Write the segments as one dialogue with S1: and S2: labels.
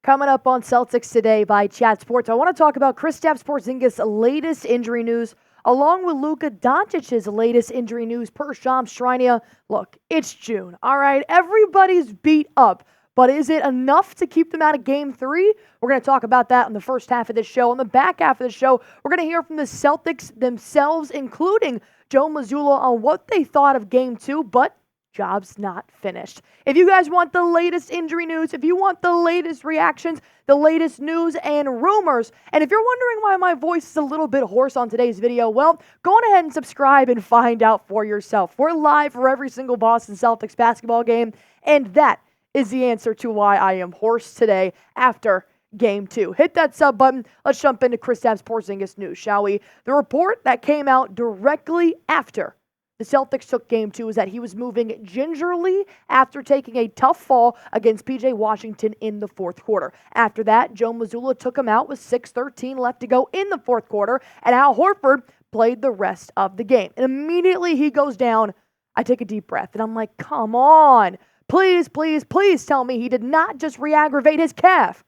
S1: Coming up on Celtics Today by Chat Sports, I want to talk about Kristaps Porzingis' latest injury news, along with Luka Doncic's latest injury news per Charania. Look, it's June, all right? Everybody's beat up, but is it enough to keep them out of Game 3? We're going to talk about that in the first half of this show. On the back half of the show, we're going to hear from the Celtics themselves, including Joe Mazzulla, on what they thought of Game 2, but job's not finished. If you guys want the latest injury news, if you want the latest reactions, the latest news and rumors, and if you're wondering why my voice is a little bit hoarse on today's video, well, go on ahead and subscribe and find out for yourself. We're live for every single Boston Celtics basketball game, and that is the answer to why I am hoarse today after Game 2. Hit that sub button. Let's jump into Kristaps Porzingis news, shall we? The report that came out directly after the Celtics took Game 2 is that he was moving gingerly after taking a tough fall against P.J. Washington in the fourth quarter. After that, Joe Mazzulla took him out with 6:13 left to go in the fourth quarter, and Al Horford played the rest of the game. And immediately he goes down. I take a deep breath, and I'm like, come on. Please, please, please tell me he did not just re-aggravate his calf.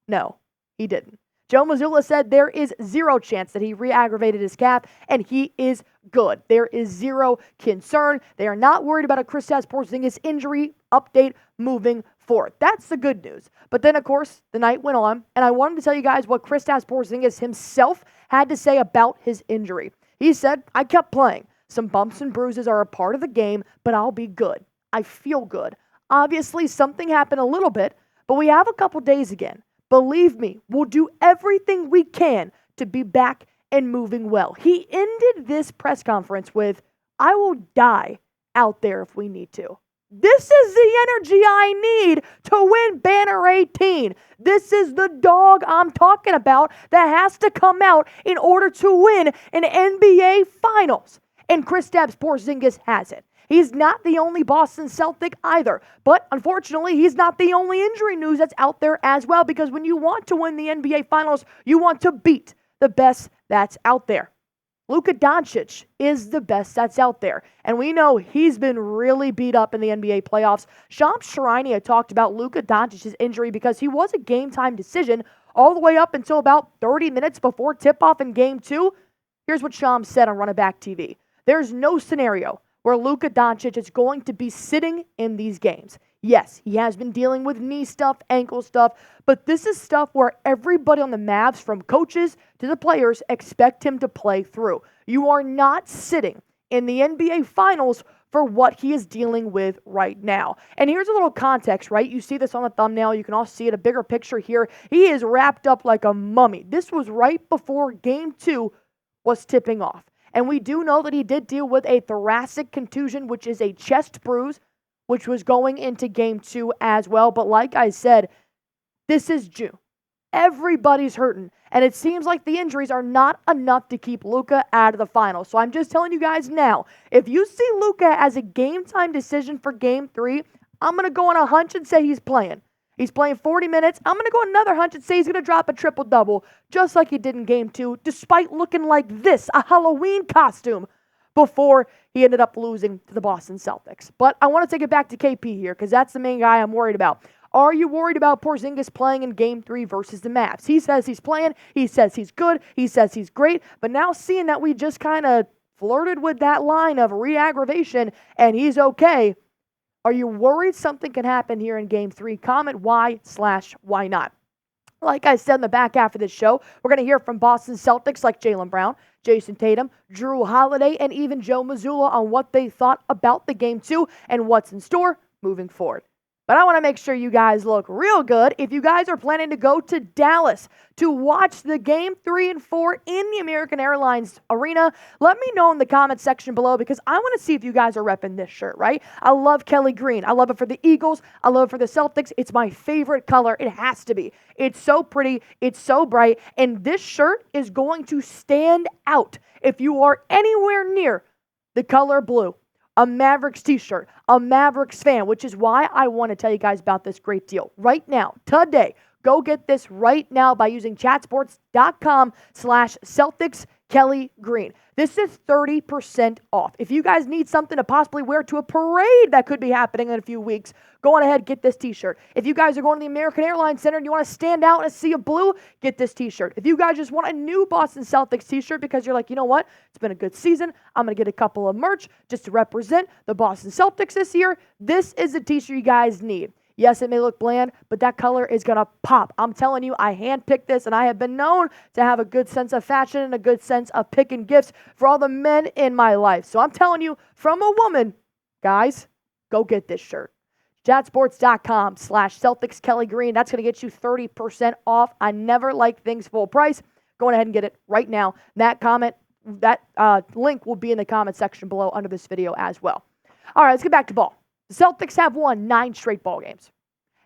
S1: No, he didn't. Joe Mazzulla said there is zero chance that he re-aggravated his calf, and he is good. There is zero concern. They are not worried about a Kristaps Porzingis injury update moving forward. That's the good news. But then, of course, the night went on, and I wanted to tell you guys what Kristaps Porzingis himself had to say about his injury. He said, I kept playing. Some bumps and bruises are a part of the game, but I'll be good. I feel good. Obviously, something happened a little bit, but we have a couple days again. Believe me, we'll do everything we can to be back and moving well. He ended this press conference with, I will die out there if we need to. This is the energy I need to win Banner 18. This is the dog I'm talking about that has to come out in order to win an NBA Finals. And Kristaps Porzingis has it. He's not the only Boston Celtic either. But unfortunately, he's not the only injury news that's out there as well, because when you want to win the NBA Finals, you want to beat the best that's out there. Luka Doncic is the best that's out there. And we know he's been really beat up in the NBA playoffs. Charania talked about Luka Doncic's injury because he was a game-time decision all the way up until about 30 minutes before tip-off in Game 2. Here's what Shams said on Run It Back TV. There's no scenario where Luka Doncic is going to be sitting in these games. Yes, he has been dealing with knee stuff, ankle stuff, but this is stuff where everybody on the Mavs, from coaches to the players, expect him to play through. You are not sitting in the NBA Finals for what he is dealing with right now. And here's a little context, right? You see this on the thumbnail. You can also see it, a bigger picture here. He is wrapped up like a mummy. This was right before Game 2 was tipping off. And we do know that he did deal with a thoracic contusion, which is a chest bruise, which was going into Game 2 as well. But like I said, this is June. Everybody's hurting. And it seems like the injuries are not enough to keep Luka out of the finals. So I'm just telling you guys now, if you see Luka as a game-time decision for Game 3, I'm going to go on a hunch and say he's playing. He's playing 40 minutes. I'm going to go another hunch and say he's going to drop a triple-double, just like he did in Game 2, despite looking like this, a Halloween costume, before he ended up losing to the Boston Celtics. But I want to take it back to KP here, because that's the main guy I'm worried about. Are you worried about Porzingis playing in Game 3 versus the Mavs? He says he's playing. He says he's good. He says he's great. But now seeing that we just kind of flirted with that line of re-aggravation and he's okay, are you worried something can happen here in Game 3? Comment why/why not. Like I said in the back half of this show, we're going to hear from Boston Celtics like Jaylen Brown, Jason Tatum, Drew Holiday, and even Joe Mazzulla on what they thought about the Game 2 and what's in store moving forward. But I want to make sure you guys look real good. If you guys are planning to go to Dallas to watch the Game 3 and 4 in the American Airlines Arena, let me know in the comment section below, because I want to see if you guys are repping this shirt, right? I love Kelly Green. I love it for the Eagles. I love it for the Celtics. It's my favorite color. It has to be. It's so pretty. It's so bright. And this shirt is going to stand out if you are anywhere near the color blue. A Mavericks t-shirt, a Mavericks fan, which is why I want to tell you guys about this great deal right now, today. Go get this right now by using chatsports.com/Celtics. Kelly Green. This is 30% off. If you guys need something to possibly wear to a parade that could be happening in a few weeks, go on ahead, get this t-shirt. If you guys are going to the American Airlines Center and you want to stand out in a sea of blue, get this t-shirt. If you guys just want a new Boston Celtics t-shirt because you're like, you know what, it's been a good season, I'm going to get a couple of merch just to represent the Boston Celtics this year, this is the t-shirt you guys need. Yes, it may look bland, but that color is going to pop. I'm telling you, I handpicked this, and I have been known to have a good sense of fashion and a good sense of picking gifts for all the men in my life. So I'm telling you, from a woman, guys, go get this shirt. Chatsports.com/Celtics Kelly Green. That's going to get you 30% off. I never like things full price. Go ahead and get it right now. That link will be in the comment section below under this video as well. All right, let's get back to ball. The Celtics have won 9 straight ball games.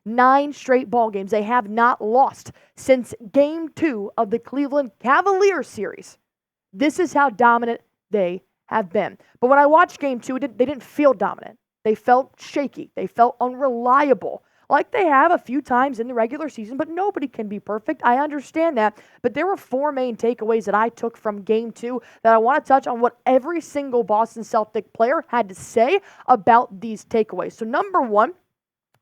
S1: 9 straight ball games. They have not lost since Game 2 of the Cleveland Cavaliers series. This is how dominant they have been. But when I watched Game 2, they didn't feel dominant. They felt shaky. They felt unreliable, like they have a few times in the regular season, but nobody can be perfect. I understand that. But there were 4 main takeaways that I took from Game 2 that I want to touch on what every single Boston Celtic player had to say about these takeaways. So number 1,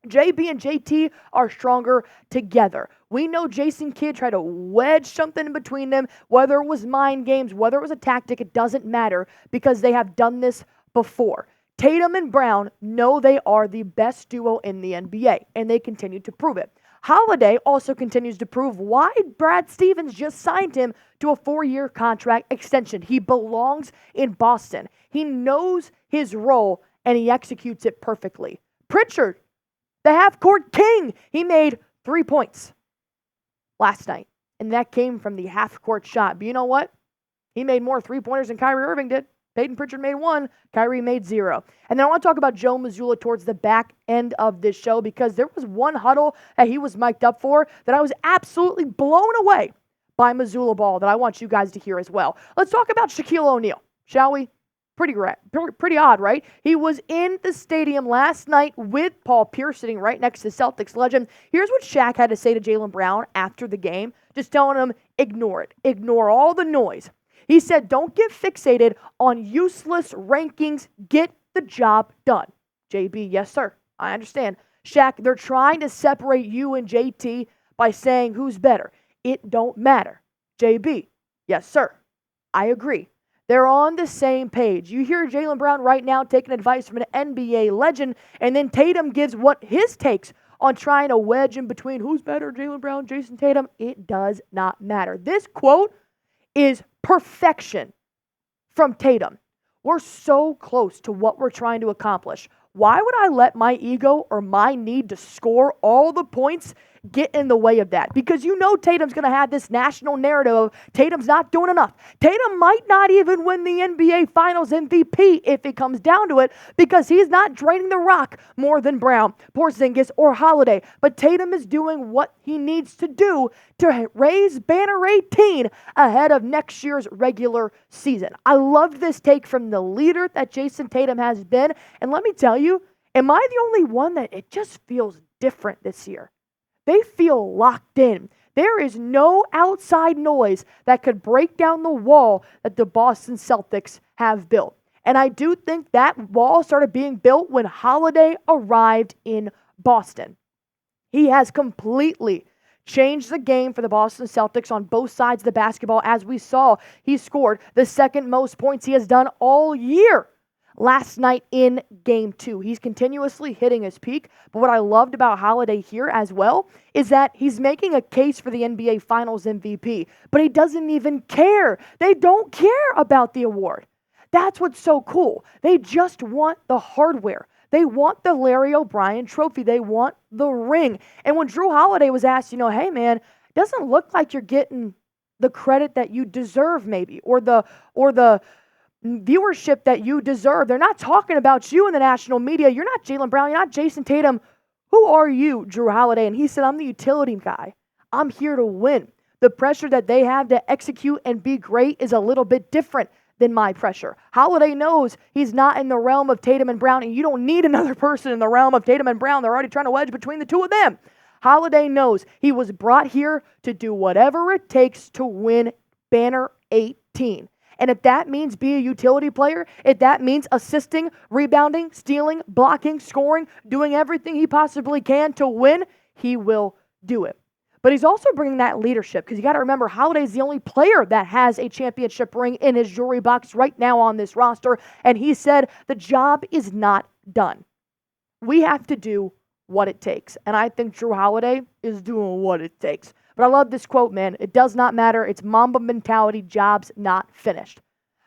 S1: JB and JT are stronger together. We know Jason Kidd tried to wedge something in between them, whether it was mind games, whether it was a tactic, it doesn't matter because they have done this before. Tatum and Brown know they are the best duo in the NBA, and they continue to prove it. Holiday also continues to prove why Brad Stevens just signed him to a 4-year contract extension. He belongs in Boston. He knows his role, and he executes it perfectly. Pritchard, the half-court king, he made 3 points last night, and that came from the half-court shot. But you know what? He made more three-pointers than Kyrie Irving did. Payton Pritchard made 1, Kyrie made 0. And then I want to talk about Joe Mazzulla towards the back end of this show because there was one huddle that he was mic'd up for that I was absolutely blown away by Mazzulla ball that I want you guys to hear as well. Let's talk about Shaquille O'Neal, shall we? Pretty odd, right? He was in the stadium last night with Paul Pierce sitting right next to Celtics legend. Here's what Shaq had to say to Jaylen Brown after the game, just telling him, ignore it. Ignore all the noise. He said, don't get fixated on useless rankings. Get the job done. JB, yes, sir. I understand. Shaq, they're trying to separate you and JT by saying who's better. It don't matter. JB, yes, sir. I agree. They're on the same page. You hear Jaylen Brown right now taking advice from an NBA legend, and then Tatum gives what his takes on trying to wedge in between who's better, Jaylen Brown, Jason Tatum. It does not matter. This quote is perfection from Tatum. We're so close to what we're trying to accomplish. Why would I let my ego or my need to score all the points get in the way of that? Because you know Tatum's going to have this national narrative of Tatum's not doing enough. Tatum might not even win the NBA Finals MVP if it comes down to it because he's not draining the rock more than Brown, Porzingis, or Holiday. But Tatum is doing what he needs to do to raise banner 18 ahead of next year's regular season. I love this take from the leader that Jason Tatum has been. And let me tell you, am I the only one that it just feels different this year? They feel locked in. There is no outside noise that could break down the wall that the Boston Celtics have built. And I do think that wall started being built when Holiday arrived in Boston. He has completely changed the game for the Boston Celtics on both sides of the basketball. As we saw, he scored the second most points he has done all year last night in Game 2. He's continuously hitting his peak, but what I loved about Holiday here as well is that he's making a case for the NBA Finals MVP, but he doesn't even care. They don't care about the award. That's what's so cool. They just want the hardware. They want the Larry O'Brien trophy. They want the ring. And when Drew Holiday was asked, hey man, it doesn't look like you're getting the credit that you deserve maybe, or the viewership that you deserve. They're not talking about you in the national media. You're not Jaylen Brown. You're not Jason Tatum. Who are you, Drew Holiday? And he said, I'm the utility guy. I'm here to win. The pressure that they have to execute and be great is a little bit different than my pressure. Holiday knows he's not in the realm of Tatum and Brown, and you don't need another person in the realm of Tatum and Brown. They're already trying to wedge between the two of them. Holiday knows he was brought here to do whatever it takes to win banner 18. And if that means be a utility player, if that means assisting, rebounding, stealing, blocking, scoring, doing everything he possibly can to win, he will do it. But he's also bringing that leadership, because you got to remember, Holiday's the only player that has a championship ring in his jewelry box right now on this roster. And he said the job is not done. We have to do what it takes. And I think Jrue Holiday is doing what it takes. But I love this quote, man. It does not matter. It's Mamba mentality. Job's not finished.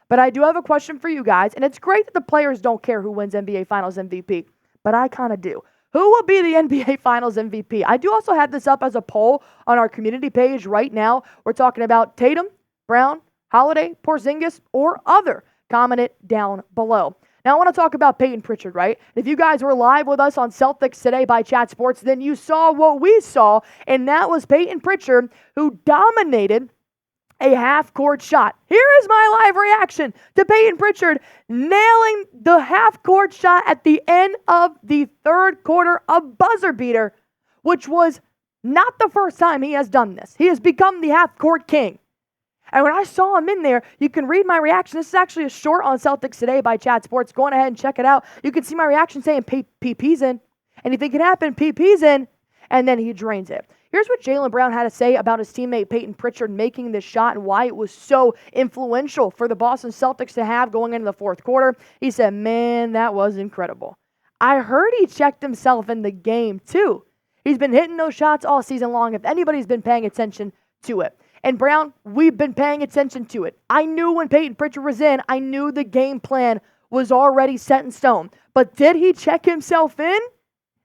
S1: But I do have a question for you guys. And it's great that the players don't care who wins NBA Finals MVP. But I kind of do. Who will be the NBA Finals MVP? I do also have this up as a poll on our community page right now. We're talking about Tatum, Brown, Holiday, Porzingis, or other. Comment it down below. Now, I want to talk about Payton Pritchard, right? If you guys were live with us on Celtics Today by Chat Sports, then you saw what we saw, and that was Payton Pritchard, who dominated a half-court shot. Here is my live reaction to Payton Pritchard nailing the half-court shot at the end of the third quarter, a buzzer beater, which was not the first time he has done this. He has become the half-court king. And when I saw him in there, you can read my reaction. This is actually a short on Celtics Today by Chat Sports. Go on ahead and check it out. You can see my reaction saying PP's in. Anything can happen, PP's in. And then he drains it. Here's what Jaylen Brown had to say about his teammate Payton Pritchard making this shot and why it was so influential for the Boston Celtics to have going into the fourth quarter. He said, man, that was incredible. I heard he checked himself in the game too. He's been hitting those shots all season long, if anybody's been paying attention to it. And Brown, we've been paying attention to it. I knew when Payton Pritchard was in, I knew the game plan was already set in stone. But did he check himself in?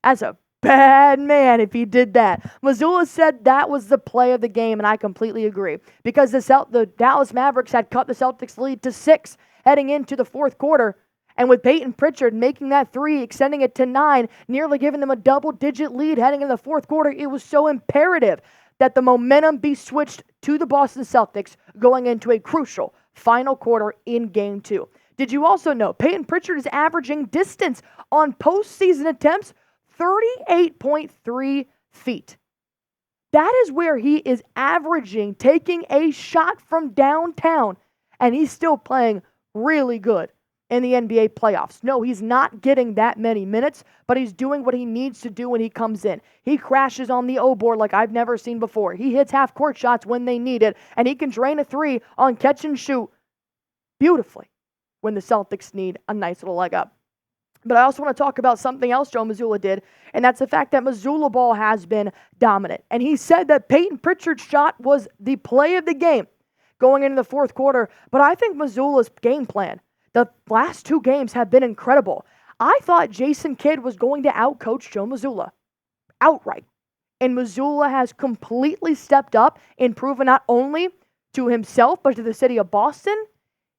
S1: As a bad man if he did that. Mazzulla said that was the play of the game, and I completely agree. Because the Dallas Mavericks had cut the Celtics' lead to 6 heading into the fourth quarter. And with Payton Pritchard making that 3, extending it to 9, nearly giving them a double-digit lead heading into the fourth quarter, it was so imperative that the momentum be switched to the Boston Celtics going into a crucial final quarter in Game 2. Did you also know Payton Pritchard is averaging distance on postseason attempts 38.3 feet. That is where he is averaging, taking a shot from downtown, and he's still playing really good in the NBA playoffs. No, he's not getting that many minutes, but he's doing what he needs to do when he comes in. He crashes on the O board like I've never seen before. He hits half-court shots when they need it, and he can drain a 3 on catch and shoot beautifully when the Celtics need a nice little leg up. But I also want to talk about something else Joe Mazzulla did, and that's the fact that Mazzulla ball has been dominant. And he said that Payton Pritchard's shot was the play of the game going into the fourth quarter. But I think Mazzulla's game plan, the last 2 games have been incredible. I thought Jason Kidd was going to outcoach Joe Mazzulla outright. And Mazzulla has completely stepped up and proven not only to himself, but to the city of Boston,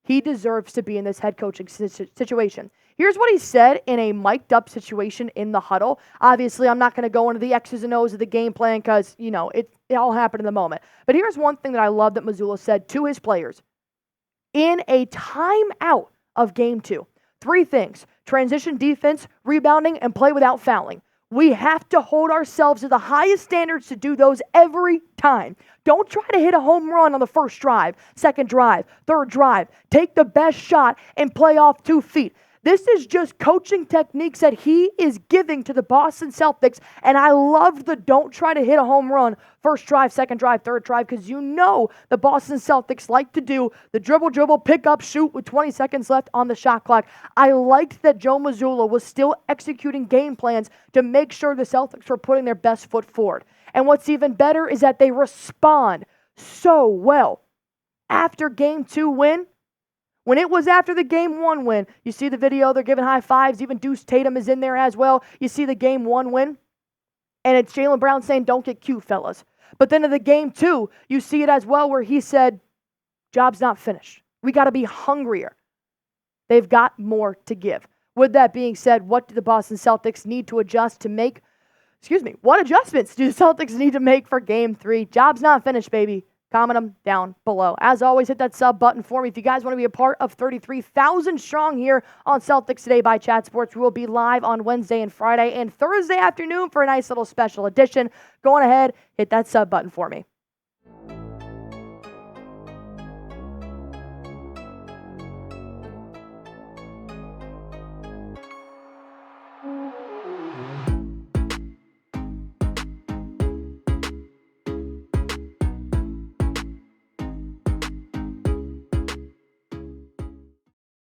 S1: he deserves to be in this head coaching situation. Here's what he said in a mic'd up situation in the huddle. Obviously, I'm not going to go into the X's and O's of the game plan because, it all happened in the moment. But here's one thing that I love that Mazzulla said to his players. In a timeout of Game 2, 3 things: transition defense, rebounding, and play without fouling. We have to hold ourselves to the highest standards to do those every time. Don't try to hit a home run on the first drive, second drive, third drive. Take the best shot and play off 2 feet. This is just coaching techniques that he is giving to the Boston Celtics, and I love the don't try to hit a home run first drive, second drive, third drive, because the Boston Celtics like to do the dribble, pick up, shoot with 20 seconds left on the shot clock. I liked that Joe Mazzulla was still executing game plans to make sure the Celtics were putting their best foot forward. And what's even better is that they respond so well. After Game 2 win, when it was after the Game 1 win, you see the video, they're giving high fives. Even Deuce Tatum is in there as well. You see the Game 1 win, and it's Jaylen Brown saying, don't get cute, fellas. But then in the Game 2, you see it as well where he said, job's not finished. We got to be hungrier. They've got more to give. With that being said, what do the Boston Celtics need to adjust to make? What adjustments do the Celtics need to make for Game 3? Job's not finished, baby. Comment them down below. As always, hit that sub button for me. If you guys want to be a part of 33,000 strong here on Celtics Today by Chat Sports, we will be live on Wednesday and Friday and Thursday afternoon for a nice little special edition. Go on ahead, hit that sub button for me.